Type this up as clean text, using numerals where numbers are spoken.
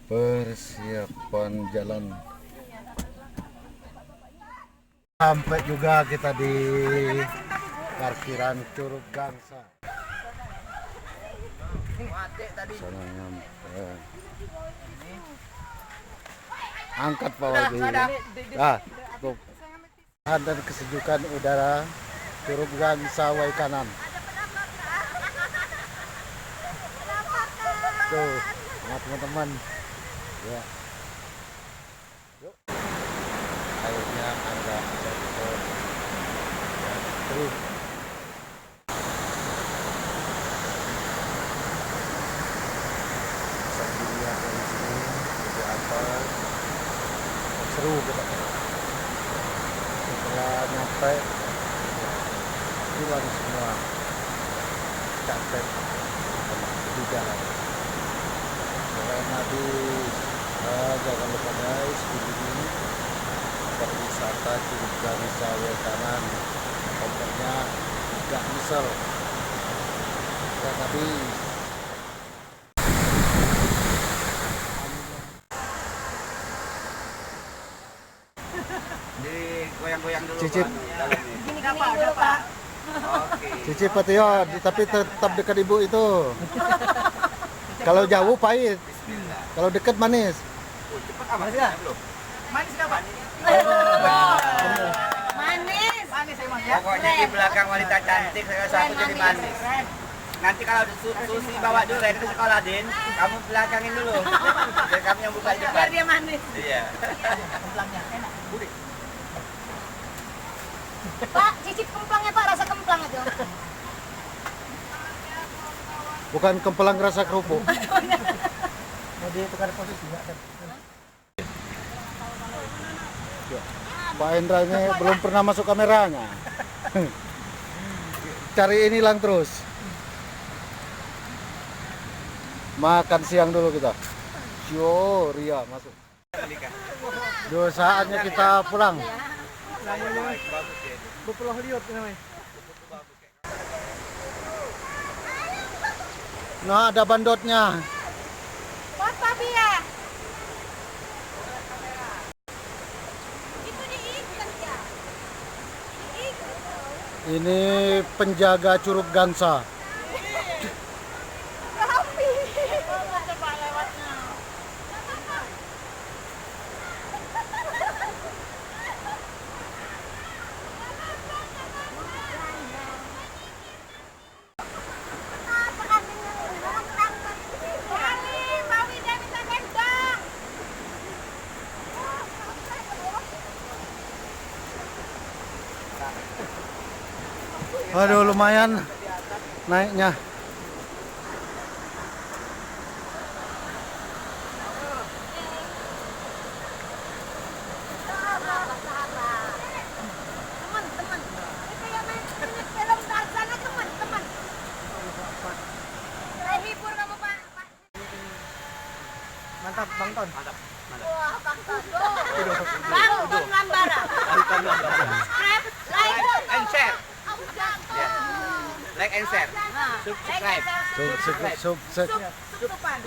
persiapan jalan. Sampai juga kita di parkiran Curug Gangsa. Sana nyampe. Angkat Pak Wadi. Tuh. Dan kesejukan udara Curug Gangsa Wai Kanan. Tuh, teman-teman. Ya. Yuk. Airnya agak jatuh. Ya, terus. Bisa dilihat dari sini seperti apa. Seru kita. Setelah nyampe, hilang semua capek di jalan. Nanti jangan lupa guys, ini perwisata Curug Gangsa Wai Kanan, kompetnya tidak misal dan habis. Jadi goyang-goyang dulu Cicip. Gini dulu Pak. Oke. Cicip Pak Tio, tapi tetap dekat ibu itu. Kalau jauh pahit, Bismillah. kalau dekat manis. Cepet amat ya belum. Manis nggak Pak? Manis. Manis emang ya. Pokoknya di belakang wanita cantik salah satu jadi manis. Nanti kalau Susi bawa dulu ke sekolah Din, kamu belakangin dulu. Biar kami yang buka di depan. Biar dia manis. Iya. Kemplangnya enak. Pak, cicip kemplangnya Pak, rasa kemplang itu. Bukan kempelang rasa kerupuk. Jadi tukar posisi enggak kan? Pak Hendra ini belum pernah masuk kameranya. Cari ini lang terus. Makan siang dulu kita. Yo, Ria masuk. Yo, saatnya kita pulang. Pulau Heliot namanya. Nah, ada bandotnya. Buat Papi ya. Itu diikat ya. Ini penjaga Curug Gangsa. Papi. Coba lewatnya. Aduh, lumayan naiknya. Teman-teman. Ini kayak main film Tarzan aja, teman-teman. Saya hibur kamu Pak. Mantap, Bang Ton. Wah, Bang Tondo. Bang Ton Lambara. Subscribe, like, And share. Ya. Like and share. Subscribe. Subscribe. Sup-supan.